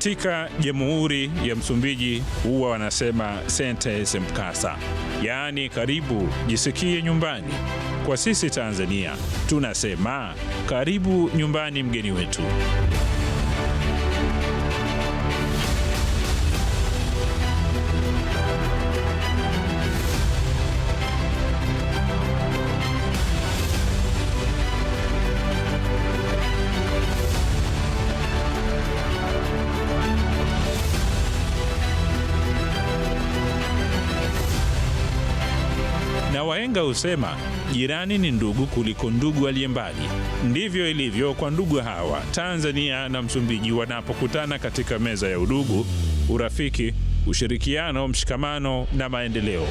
Katika Jamhuri ya Msumbiji huwa wanasema sente mkasa, yaani karibu jisikie nyumbani. Kwa sisi Tanzania tunasema karibu nyumbani mgeni wetu. Na wahenga husema jirani ni ndugu kuliko ndugu aliye mbali. Ndivyo ilivyo kwa ndugu hawa. Tanzania na Msumbiji wanapokutana katika meza ya udugu, urafiki, ushirikiano, mshikamano na maendeleo.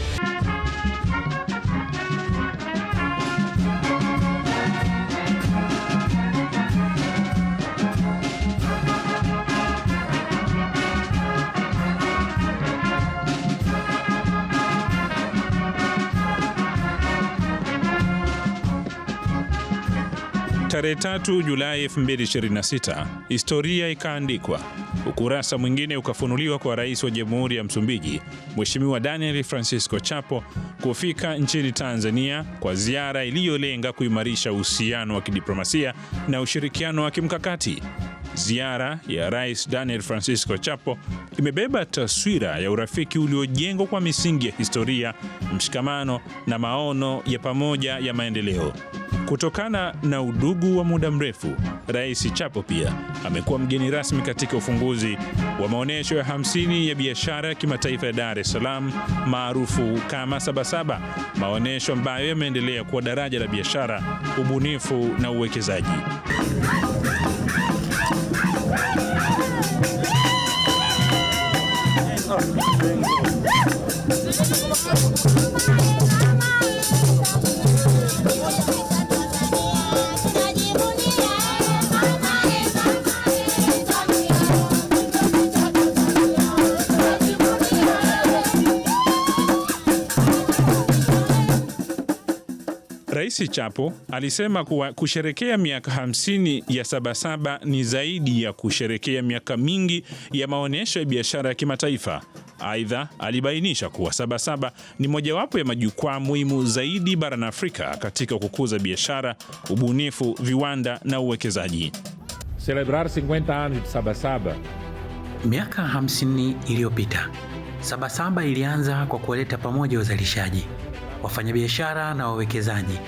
Tarehe 3 Julai 2026, historia ikaandikwa. Ukurasa mwingine ukafunuliwa kwa Rais wa Jamhuri ya Msumbiji, Mheshimiwa Daniel Francisco Chapo, kufika nchini Tanzania kwa ziara iliyolenga kuimarisha uhusiano wa kidiplomasia na ushirikiano wa kimkakati. Ziara ya Rais Daniel Francisco Chapo imebeba taswira ya urafiki uliojengwa kwa misingi ya historia, mshikamano na maono ya pamoja ya maendeleo. Kutokana na udugu wa muda mrefu, Rais Chapo pia amekuwa mgeni rasmi katika ufunguzi wa maonyesho ya 50 ya biashara ya kimataifa ya Dar es Salaam maarufu kama Sabasaba, maonyesho ambayo yameendelea kuwa daraja la biashara, ubunifu na uwekezaji. Rais Chapo alisema kuwa kusherekea miaka 50 ya Sabasaba ni zaidi ya kusherekea miaka mingi ya maonyesho ya biashara ya kimataifa. Aidha, alibainisha kuwa Sabasaba ni mojawapo ya majukwaa muhimu zaidi barani Afrika katika kukuza biashara, ubunifu, viwanda na uwekezaji. Celebrar 50 anos de Sabasaba. Miaka 50 iliyopita, Sabasaba ilianza kwa kuwaleta pamoja wazalishaji, wafanyabiashara na wawekezaji.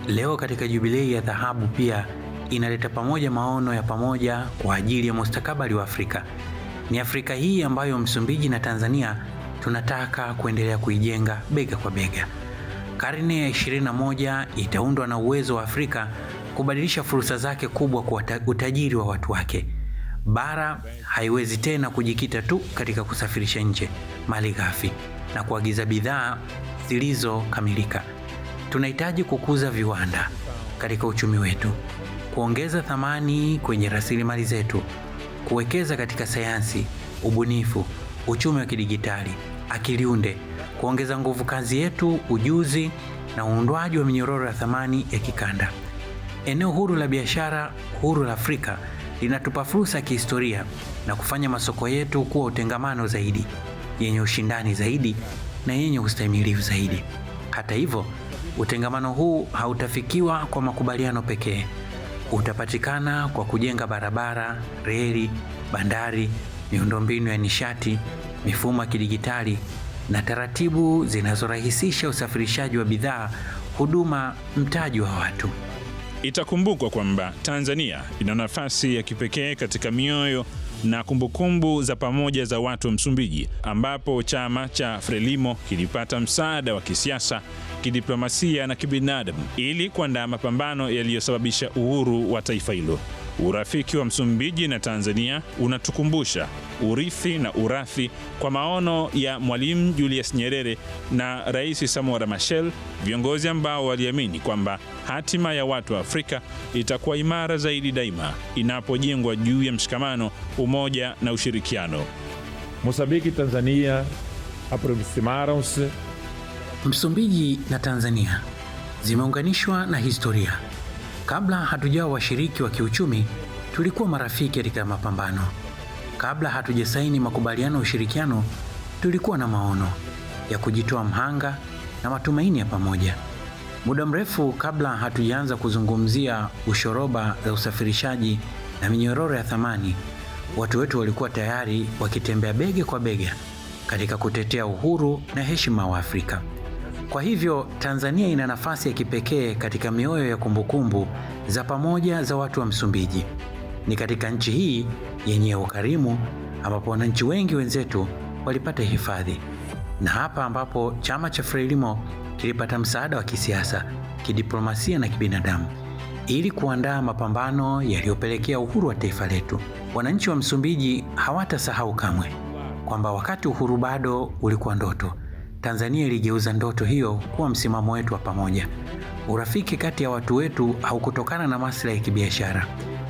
Leo katika jubilei ya dhahabu pia inaleta pamoja maono ya pamoja kwa ajili ya mustakabali wa Afrika. Ni Afrika hii ambayo Msumbiji na Tanzania tunataka kuendelea kuijenga bega kwa bega. Karne ya 21 itaundwa na uwezo wa Afrika kubadilisha fursa zake kubwa kwa utajiri wa watu wake. Bara haiwezi tena kujikita tu katika kusafirisha nje mali ghafi na kuagiza bidhaa zilizokamilika. Tunahitaji kukuza viwanda katika uchumi wetu, kuongeza thamani kwenye rasilimali zetu, kuwekeza katika sayansi, ubunifu, uchumi wa kidigitali, akiliunde, kuongeza nguvu kazi yetu, ujuzi na uundwaji wa minyororo ya thamani ya kikanda. Eneo huru la biashara huru la Afrika linatupa fursa ya kihistoria na kufanya masoko yetu kuwa utengamano zaidi, yenye ushindani zaidi na yenye ustahimilivu zaidi. Hata hivyo, utengamano huu hautafikiwa kwa makubaliano pekee. Utapatikana kwa kujenga barabara, reli, bandari, miundombinu ya nishati, mifumo ya kidigitali na taratibu zinazorahisisha usafirishaji wa bidhaa, huduma, mtaji wa watu. Itakumbukwa kwamba Tanzania ina nafasi ya kipekee katika mioyo na kumbukumbu za pamoja za watu wa Msumbiji, ambapo chama cha Frelimo kilipata msaada wa kisiasa, kidiplomasia na kibinadamu ili kuandaa mapambano yaliyosababisha uhuru wa taifa hilo. Urafiki wa Msumbiji na Tanzania unatukumbusha urithi na urathi kwa maono ya Mwalimu Julius Nyerere na Rais Samora Machel, viongozi ambao waliamini kwamba hatima ya watu wa Afrika itakuwa imara zaidi daima inapojengwa juu ya mshikamano, umoja na ushirikiano. Moçambique e Tanzania aproximaram-se. Msumbiji na Tanzania zimeunganishwa na historia. Kabla hatujawa washiriki wa kiuchumi, tulikuwa marafiki katika mapambano. Kabla hatujasaini makubaliano ya ushirikiano, tulikuwa na maono ya kujitoa mhanga na matumaini ya pamoja. Muda mrefu kabla hatujaanza kuzungumzia ushoroba za usafirishaji na minyororo ya thamani, watu wetu walikuwa tayari wakitembea bega kwa bega katika kutetea uhuru na heshima wa Afrika. Kwa hivyo, Tanzania ina nafasi ya kipekee katika mioyo ya kumbukumbu za pamoja za watu wa Msumbiji. Ni katika nchi hii yenye ukarimu ambapo wananchi wengi wenzetu walipata hifadhi, na hapa ambapo chama cha Frelimo kilipata msaada wa kisiasa, kidiplomasia na kibinadamu ili kuandaa mapambano yaliyopelekea uhuru wa taifa letu. Wananchi wa Msumbiji hawatasahau kamwe kwamba wakati uhuru bado ulikuwa ndoto, Tanzania iligeuza ndoto hiyo kuwa msimamo wetu wa pamoja. Urafiki kati ya watu wetu haukutokana na maslahi ya kibiashara,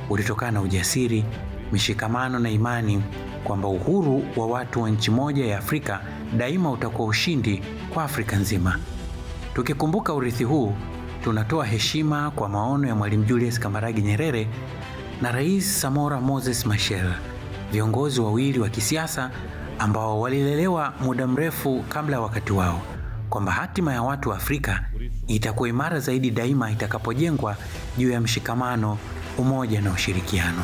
ulitokana na ujasiri, mishikamano na imani kwamba uhuru wa watu wa nchi moja ya Afrika daima utakuwa ushindi kwa Afrika nzima. Tukikumbuka urithi huu, tunatoa heshima kwa maono ya Mwalimu Julius Kambarage Nyerere na Rais Samora Moses Machel, viongozi wawili wa kisiasa ambao walilelewa muda mrefu kabla ya wakati wao, kwamba hatima ya watu wa Afrika itakuwa imara zaidi daima itakapojengwa juu ya mshikamano, umoja na ushirikiano.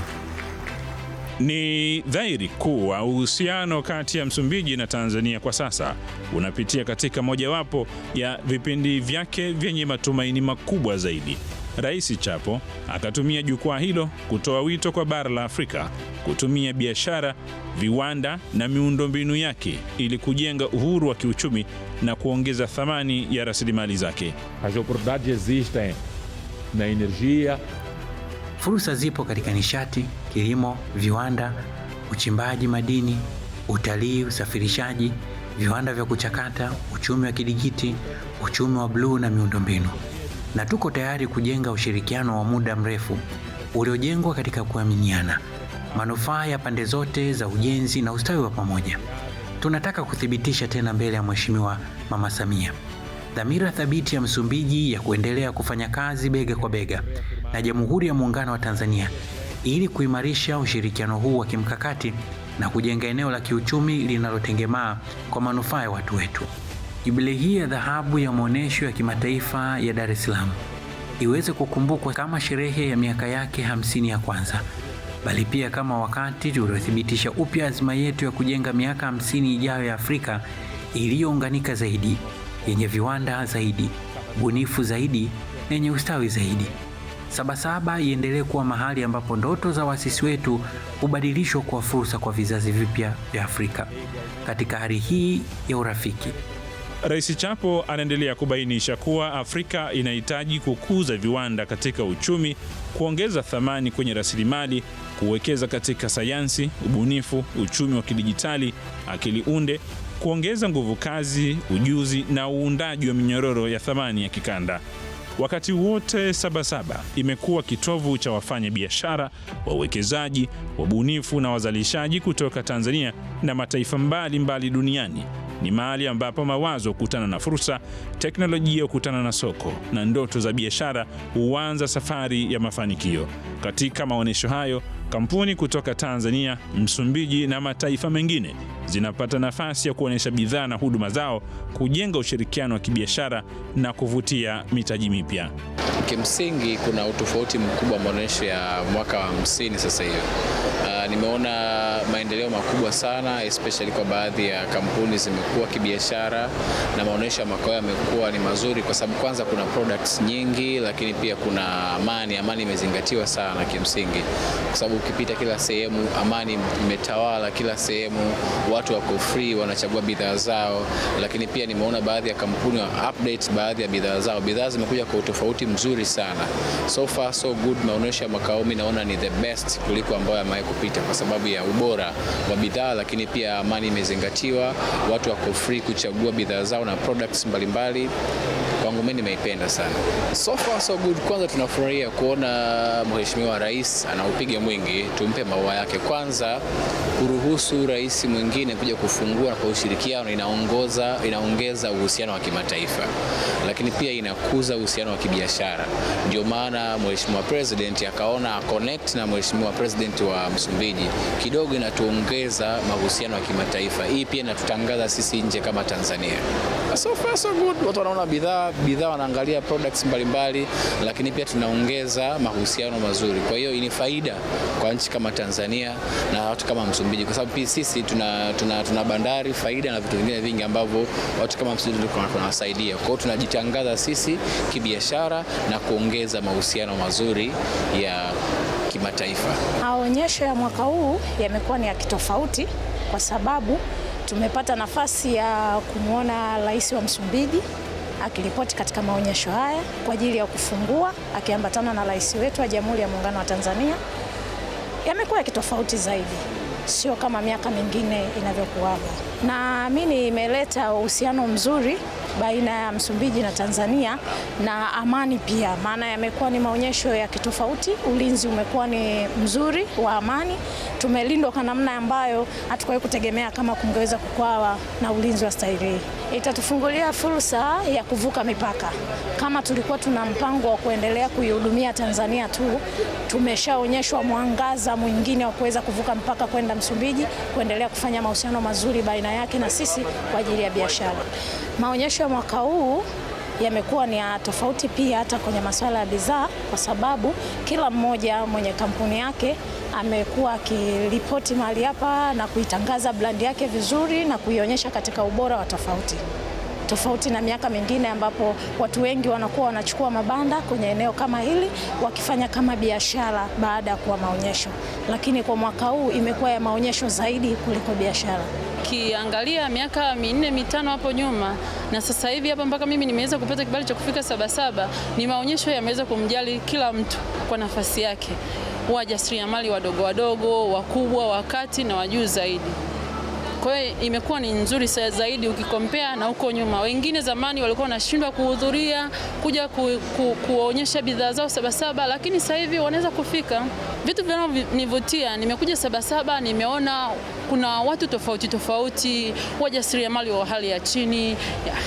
Ni dhahiri kuwa uhusiano kati ya Msumbiji na Tanzania kwa sasa unapitia katika mojawapo ya vipindi vyake vyenye matumaini makubwa zaidi. Rais Chapo akatumia jukwaa hilo kutoa wito kwa bara la Afrika kutumia biashara, viwanda na miundombinu yake ili kujenga uhuru wa kiuchumi na kuongeza thamani ya rasilimali zake. As oportunidades existem na energia. Fursa zipo katika nishati, kilimo, viwanda, uchimbaji madini, utalii, usafirishaji, viwanda vya kuchakata, uchumi wa kidigiti, uchumi wa bluu na miundombinu. Na tuko tayari kujenga ushirikiano wa muda mrefu uliojengwa katika kuaminiana, manufaa ya pande zote za ujenzi na ustawi wa pamoja. Tunataka kuthibitisha tena mbele ya Mheshimiwa Mama Samia dhamira thabiti ya Msumbiji ya kuendelea kufanya kazi bega kwa bega na Jamhuri ya Muungano wa Tanzania ili kuimarisha ushirikiano huu wa kimkakati na kujenga eneo la kiuchumi linalotengemaa kwa manufaa ya watu wetu. Jubilei hii ya dhahabu ya maonyesho ya kimataifa ya Dar es Salaam iweze kukumbukwa kama sherehe ya miaka yake 50 ya kwanza, bali pia kama wakati tuliothibitisha upya azma yetu ya kujenga miaka 50 ijayo ya Afrika iliyounganika zaidi, yenye viwanda zaidi, bunifu zaidi na yenye ustawi zaidi. Sabasaba iendelee kuwa mahali ambapo ndoto za waasisi wetu hubadilishwa kuwa fursa kwa vizazi vipya vya Afrika. Katika hali hii ya urafiki, Rais Chapo anaendelea kubainisha kuwa Afrika inahitaji kukuza viwanda katika uchumi, kuongeza thamani kwenye rasilimali, kuwekeza katika sayansi, ubunifu, uchumi wa kidijitali, akili unde, kuongeza nguvu kazi, ujuzi na uundaji wa minyororo ya thamani ya kikanda. Wakati wote Sabasaba imekuwa kitovu cha wafanya biashara, wawekezaji, wabunifu na wazalishaji kutoka Tanzania na mataifa mbalimbali duniani. Ni mahali ambapo mawazo hukutana na fursa, teknolojia hukutana na soko, na ndoto za biashara huanza safari ya mafanikio. Katika maonyesho hayo, kampuni kutoka Tanzania, Msumbiji na mataifa mengine zinapata nafasi ya kuonyesha bidhaa na huduma zao, kujenga ushirikiano wa kibiashara na kuvutia mitaji mipya. Kimsingi kuna utofauti mkubwa wa maonyesho ya mwaka wa 50 sasa hivi. Nimeona maendeleo makubwa sana, especially kwa baadhi ya kampuni zimekuwa kibiashara, na maonyesho ya makao yamekuwa ni mazuri kwa sababu kwanza kuna products nyingi, lakini pia kuna amani imezingatiwa sana kimsingi, kwa sababu ukipita kila sehemu amani imetawala kila sehemu, watu wako free, wanachagua bidhaa zao. Lakini pia nimeona baadhi ya kampuni wa update baadhi ya bidhaa zao, bidhaa zimekuja kwa utofauti mzuri sana. So far so good. Maonyesho ya makao mimi naona ni the best kuliko ambayo yamewahi kupita kwa sababu ya ubora wa bidhaa, lakini pia amani imezingatiwa, watu wako free kuchagua bidhaa zao na products mbalimbali. kwangu mimi nimeipenda sana. So far so good. Kwanza tunafurahia kuona Mheshimiwa Rais anaupiga mwingi, tumpe maua yake. Kwanza kuruhusu rais mwingine kuja kufungua kwa ushirikiano inaongeza uhusiano wa kimataifa, lakini pia inakuza uhusiano wa kibiashara. Ndio maana Mheshimiwa President akaona connect na Mheshimiwa President wa Msumbiji, kidogo inatuongeza mahusiano ya kimataifa. Hii pia inatutangaza sisi nje kama Tanzania. So far so good. Watu wanaona bidhaa wanaangalia products mbalimbali, lakini pia tunaongeza mahusiano mazuri. Kwa hiyo ni faida kwa nchi kama Tanzania na watu kama Msumbiji, kwa sababu sisi tuna bandari, faida na vitu vingine vingi ambavyo watu kama Msumbiji tunawasaidia. Kwa hiyo tunajitangaza sisi kibiashara na kuongeza mahusiano mazuri ya kimataifa. Maonyesho ya mwaka huu yamekuwa ni ya kitofauti kwa sababu tumepata nafasi ya kumwona Rais wa Msumbiji akiripoti katika maonyesho haya kwa ajili ya kufungua, akiambatana na rais wetu wa Jamhuri ya Muungano wa Tanzania. Yamekuwa ya kitofauti zaidi, sio kama miaka mingine inavyokuwaga. Naamini imeleta uhusiano mzuri baina ya Msumbiji na Tanzania na amani pia, maana yamekuwa ni maonyesho ya kitofauti. Ulinzi umekuwa ni mzuri wa amani, tumelindwa kwa namna ambayo hatukuwahi kutegemea kama kungeweza kukwawa na ulinzi wa staili. Itatufungulia fursa ya kuvuka mipaka. Kama tulikuwa tuna mpango wa kuendelea kuihudumia Tanzania tu, tumeshaonyeshwa mwangaza mwingine wa kuweza kuvuka mpaka kwenda Msumbiji, kuendelea kufanya mahusiano mazuri baina yake na sisi kwa ajili ya biashara. Maonyesho ya mwaka huu yamekuwa ni ya tofauti pia hata kwenye masuala ya bidhaa, kwa sababu kila mmoja mwenye kampuni yake amekuwa akiripoti mahali hapa na kuitangaza brand yake vizuri na kuionyesha katika ubora wa tofauti na miaka mingine ambapo watu wengi wanakuwa wanachukua mabanda kwenye eneo kama hili wakifanya kama biashara baada ya kuwa maonyesho, lakini kwa mwaka huu imekuwa ya maonyesho zaidi kuliko biashara. Kiangalia miaka 4-5 hapo nyuma na sasa hivi hapa mpaka mimi nimeweza kupata kibali cha kufika Sabasaba, ni maonyesho yameweza kumjali kila mtu kwa nafasi yake, wajasiriamali wadogo, wakubwa, wakati na wajuu zaidi. Kwa hiyo imekuwa ni nzuri zaidi ukikompea na huko nyuma. Wengine zamani walikuwa wanashindwa kuhudhuria, kuja kuonyesha bidhaa zao Sabasaba, lakini sasa hivi wanaweza kufika. Vitu vinavyonivutia, nimekuja Sabasaba, nimeona kuna watu tofauti, wajasiriamali wa hali ya chini,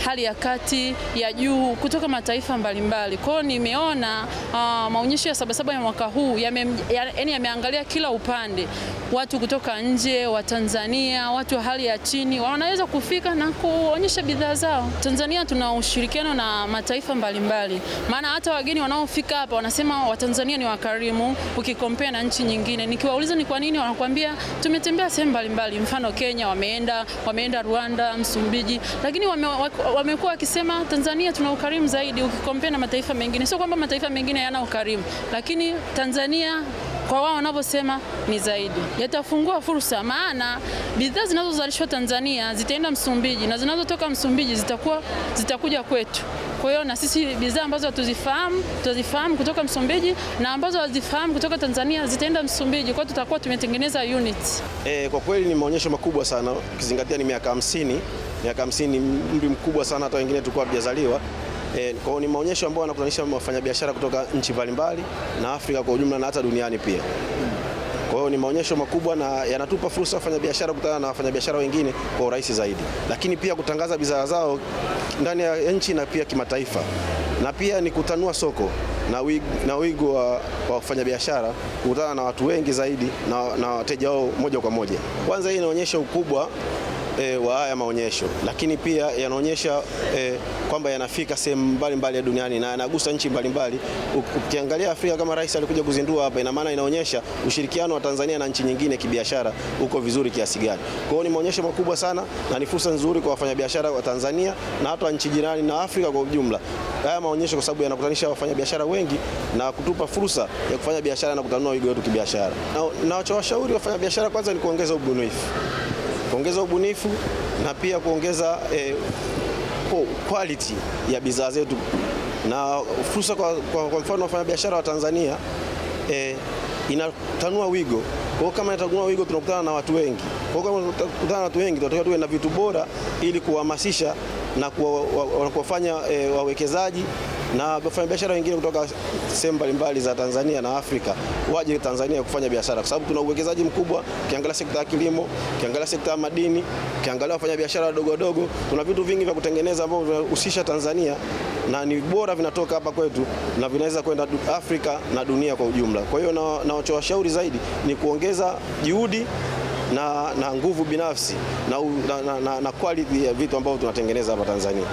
hali ya kati, ya juu, kutoka mataifa mbalimbali. Kwa hiyo nimeona maonyesho ya Sabasaba ya mwaka huu yameangalia kila upande. Watu kutoka nje, wa Tanzania, watu wa hali ya chini wanaweza kufika na kuonyesha bidhaa zao. Tanzania tuna ushirikiano na mataifa mbalimbali. Maana hata wageni wanaofika hapa wanasema Watanzania ni wakarimu ukikompea na nchi nyingine. Nikiwauliza ni kwa nini, wanakuambia tumetembea sehemu mbalimbali. Mfano Kenya wameenda Rwanda, Msumbiji, lakini wamekuwa wakisema Tanzania tuna ukarimu zaidi ukikompea na mataifa mengine. Sio kwamba mataifa mengine hayana ukarimu, lakini Tanzania kwa wao wanavyosema ni zaidi. Yatafungua fursa, maana bidhaa zinazozalishwa Tanzania zitaenda Msumbiji na zinazotoka Msumbiji zitakuja kwetu. Kwa hiyo na sisi bidhaa ambazo tutazifahamu kutoka Msumbiji na ambazo hazifahamu kutoka Tanzania zitaenda Msumbiji. Kwa hiyo tutakuwa tumetengeneza units. Kwa kweli ni maonyesho makubwa sana ukizingatia ni miaka 50. Miaka 50 ni umri mkubwa sana, hata wengine tulikuwa hatujazaliwa. Kwa hiyo ni maonyesho ambayo yanakutanisha wafanyabiashara kutoka nchi mbalimbali na Afrika kwa ujumla na hata duniani pia. Kwa hiyo ni maonyesho makubwa na yanatupa fursa wafanyabiashara kukutana na wafanyabiashara wengine kwa urahisi zaidi, lakini pia kutangaza bidhaa zao ndani ya nchi na pia kimataifa, na pia ni kutanua soko na wigo wa wafanyabiashara kukutana na watu wengi zaidi na wateja wao moja kwa moja. Kwanza hii inaonyesha ukubwa wa haya maonyesho, lakini pia yanaonyesha kwamba yanafika sehemu mbalimbali ya duniani na yanagusa nchi mbalimbali. Ukiangalia Afrika kama rais alikuja kuzindua hapa, ina maana inaonyesha ushirikiano wa Tanzania na nchi nyingine kibiashara uko vizuri kiasi gani. Kwa hiyo ni maonyesho makubwa sana na ni fursa nzuri kwa wafanyabiashara wa Tanzania na hata nchi jirani na Afrika kwa ujumla. Haya maonyesho kwa sababu yanakutanisha wafanyabiashara wengi na kutupa fursa ya kufanya biashara na kutanua wigo wetu kibiashara. Na washauri wafanyabiashara kwanza ni kuongeza ubunifu na pia kuongeza quality ya bidhaa zetu na fursa kwa mfano wafanyabiashara wa Tanzania inatanua wigo. Kwa kama inatanua wigo tunakutana na watu wengi Kwa hiyo kama tunakutana na watu wengi, tunatakiwa tuwe na vitu bora ili kuhamasisha na kuwafanya wawekezaji na wafanyabiashara wengine kutoka sehemu mbalimbali za Tanzania na Afrika waje Tanzania kufanya biashara, kwa sababu tuna uwekezaji mkubwa. Ukiangalia sekta ya kilimo, ukiangalia sekta ya madini, ukiangalia wafanyabiashara wadogo wadogo, tuna vitu vingi vya kutengeneza ambavyo vinahusisha Tanzania na ni bora vinatoka hapa kwetu na vinaweza kwenda Afrika na dunia kwa ujumla. Kwa hiyo na wachowashauri zaidi ni kuongeza juhudi na nguvu binafsi na quality ya vitu ambavyo tunatengeneza hapa Tanzania.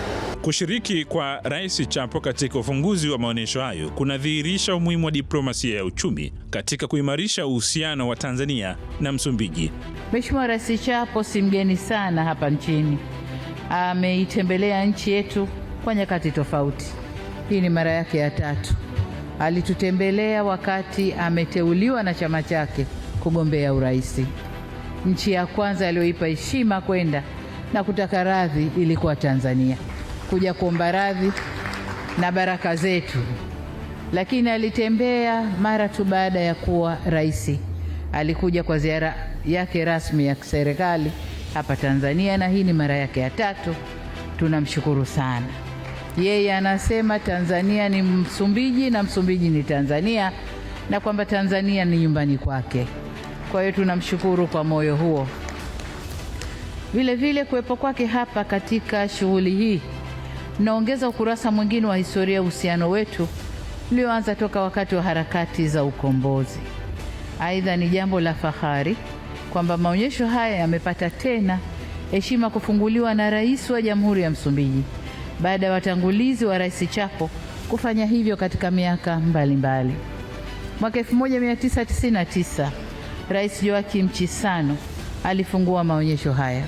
Kushiriki kwa Rais Chapo katika ufunguzi wa maonyesho hayo kunadhihirisha umuhimu wa diplomasia ya uchumi katika kuimarisha uhusiano wa Tanzania na Msumbiji. Mheshimiwa Rais Chapo si mgeni sana hapa nchini. Ameitembelea nchi yetu kwa nyakati tofauti. Hii ni mara yake ya 3. Alitutembelea wakati ameteuliwa na chama chake kugombea urais. Nchi ya kwanza aliyoipa heshima kwenda na kutaka radhi ilikuwa Tanzania, kuja kuomba radhi na baraka zetu. Lakini alitembea mara tu baada ya kuwa rais, alikuja kwa ziara yake rasmi ya serikali hapa Tanzania, na hii ni mara yake ya 3. Tunamshukuru sana. Yeye anasema Tanzania ni Msumbiji na Msumbiji ni Tanzania, na kwamba Tanzania ni nyumbani kwake. Kwa hiyo tunamshukuru kwa moyo huo. Vile vile kuwepo kwake hapa katika shughuli hii naongeza ukurasa mwingine wa historia ya uhusiano wetu ulioanza toka wakati wa harakati za ukombozi. Aidha, ni jambo la fahari kwamba maonyesho haya yamepata tena heshima kufunguliwa na Rais wa Jamhuri ya Msumbiji baada ya watangulizi wa Rais Chapo kufanya hivyo katika miaka mbalimbali. Mwaka 1999 Rais Joaquim Chissano alifungua maonyesho haya,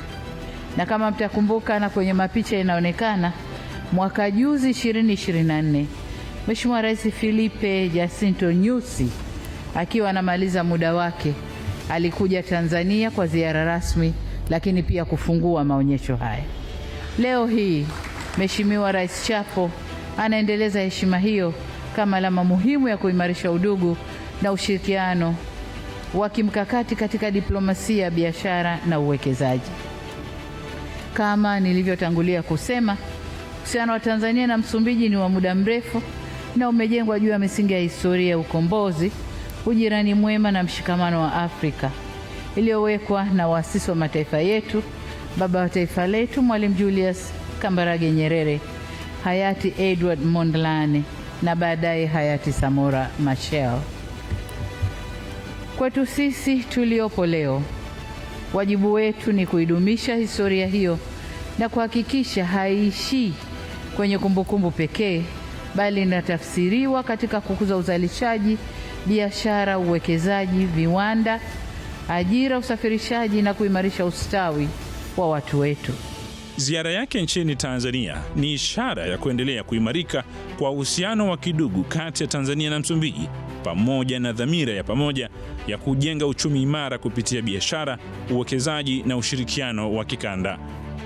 na kama mtakumbuka na kwenye mapicha inaonekana, mwaka juzi 2024 Mheshimiwa Rais Filipe Jacinto Nyusi akiwa anamaliza muda wake alikuja Tanzania kwa ziara rasmi, lakini pia kufungua maonyesho haya. Leo hii Mheshimiwa Rais Chapo anaendeleza heshima hiyo kama alama muhimu ya kuimarisha udugu na ushirikiano wa kimkakati katika diplomasia, biashara na uwekezaji. Kama nilivyotangulia kusema, uhusiano wa Tanzania na Msumbiji ni wa muda mrefu na umejengwa juu ya misingi ya historia ya ukombozi, ujirani mwema na mshikamano wa Afrika iliyowekwa na waasisi wa mataifa yetu, baba wa taifa letu Mwalimu Julius Kambarage Nyerere, hayati Edward Mondlane na baadaye hayati Samora Machel. Kwetu sisi tuliopo leo, wajibu wetu ni kuidumisha historia hiyo na kuhakikisha haiishii kwenye kumbukumbu pekee, bali inatafsiriwa katika kukuza uzalishaji, biashara, uwekezaji, viwanda, ajira, usafirishaji na kuimarisha ustawi wa watu wetu. Ziara yake nchini Tanzania ni ishara ya kuendelea kuimarika kwa uhusiano wa kidugu kati ya Tanzania na Msumbiji, pamoja na dhamira ya pamoja ya kujenga uchumi imara kupitia biashara, uwekezaji na ushirikiano wa kikanda.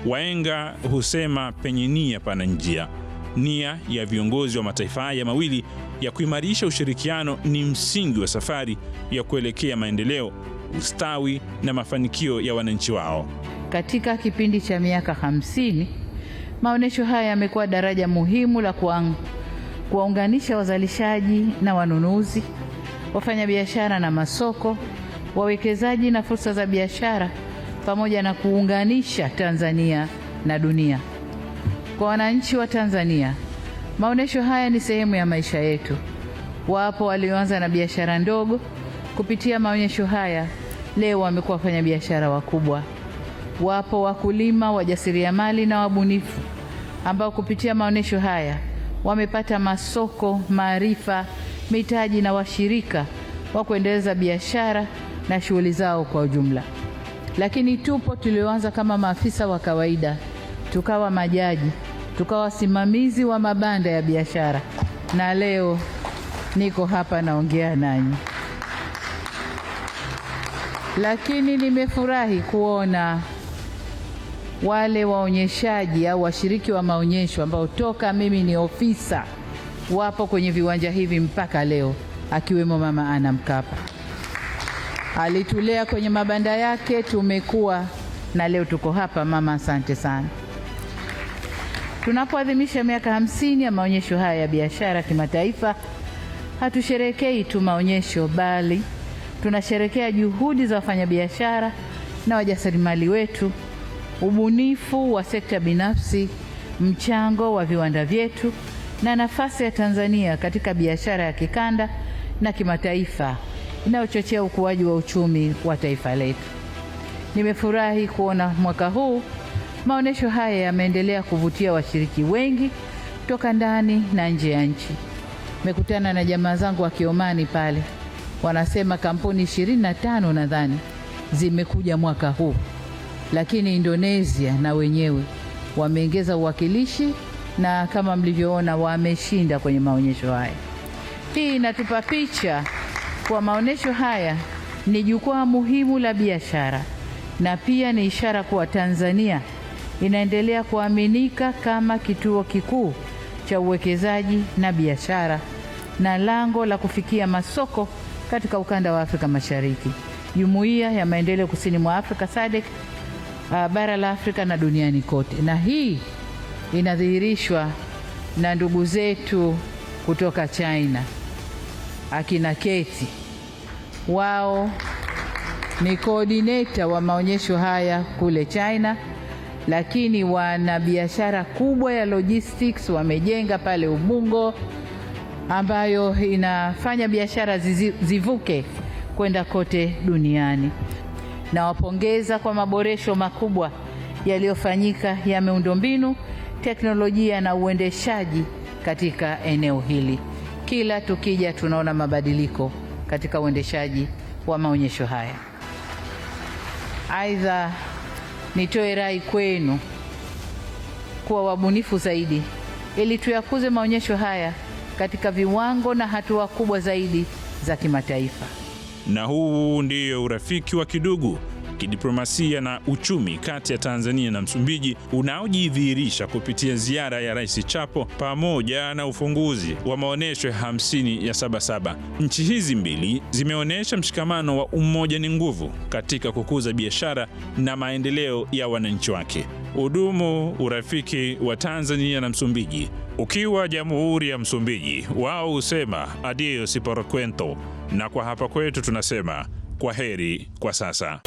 Wahenga husema penye nia pana njia. Nia ya viongozi wa mataifa haya mawili ya kuimarisha ushirikiano ni msingi wa safari ya kuelekea maendeleo, ustawi na mafanikio ya wananchi wao. Katika kipindi cha miaka 50, maonyesho haya yamekuwa daraja muhimu la kuwaunganisha wazalishaji na wanunuzi, wafanyabiashara na masoko, wawekezaji na fursa za biashara, pamoja na kuunganisha Tanzania na dunia. Kwa wananchi wa Tanzania, maonyesho haya ni sehemu ya maisha yetu. Wapo walioanza na biashara ndogo, kupitia maonyesho haya leo wamekuwa wafanyabiashara wakubwa. Wapo wakulima, wajasiriamali na wabunifu ambao kupitia maonyesho haya wamepata masoko, maarifa, mitaji na washirika wa kuendeleza biashara na shughuli zao kwa ujumla. Lakini tupo tulioanza kama maafisa wa kawaida, tukawa majaji, tukawa wasimamizi wa mabanda ya biashara, na leo niko hapa naongea nanyi. Lakini nimefurahi kuona wale waonyeshaji au washiriki wa maonyesho ambao toka mimi ni ofisa wapo kwenye viwanja hivi mpaka leo, akiwemo Mama Ana Mkapa alitulea kwenye mabanda yake, tumekuwa na leo tuko hapa. Mama, asante sana. Tunapoadhimisha miaka 50 ya maonyesho haya ya biashara kimataifa, hatusherekei tu maonyesho, bali tunasherekea juhudi za wafanyabiashara na wajasiriamali wetu, ubunifu wa sekta binafsi, mchango wa viwanda vyetu na nafasi ya Tanzania katika biashara ya kikanda na kimataifa inayochochea ukuaji wa uchumi wa taifa letu. Nimefurahi kuona mwaka huu maonyesho haya yameendelea kuvutia washiriki wengi kutoka ndani na nje ya nchi. Nimekutana na jamaa zangu wa Kiomani pale, wanasema kampuni 25 nadhani zimekuja mwaka huu, lakini Indonesia na wenyewe wameongeza uwakilishi na kama mlivyoona wameshinda kwenye maonyesho haya. Hii inatupa picha kwa maonyesho haya ni jukwaa muhimu la biashara na pia ni ishara kuwa Tanzania inaendelea kuaminika kama kituo kikuu cha uwekezaji na biashara na lango la kufikia masoko katika ukanda wa Afrika Mashariki, Jumuiya ya Maendeleo Kusini mwa Afrika SADC, bara la Afrika na duniani kote. Na hii inadhihirishwa na ndugu zetu kutoka China, akina Keti. Wao ni coordinator wa maonyesho haya kule China, lakini wana biashara kubwa ya logistics wamejenga pale Ubungo, ambayo inafanya biashara zivuke kwenda kote duniani. Nawapongeza kwa maboresho makubwa yaliyofanyika ya miundombinu, teknolojia na uendeshaji katika eneo hili. Kila tukija tunaona mabadiliko katika uendeshaji wa maonyesho haya. Aidha, nitoe rai kwenu kuwa wabunifu zaidi ili tuyakuze maonyesho haya katika viwango na hatua kubwa zaidi za kimataifa. Na huu ndio urafiki wa kidugu, kidiplomasia na uchumi kati ya Tanzania na Msumbiji unaojidhihirisha kupitia ziara ya Rais Chapo pamoja na ufunguzi wa maonyesho 50 ya Sabasaba. Nchi hizi mbili zimeonyesha mshikamano wa umoja ni nguvu katika kukuza biashara na maendeleo ya wananchi wake. Udumu urafiki wa Tanzania na Msumbiji. Ukiwa Jamhuri ya Msumbiji, wao husema adios por cuento, na kwa hapa kwetu tunasema kwa heri kwa sasa.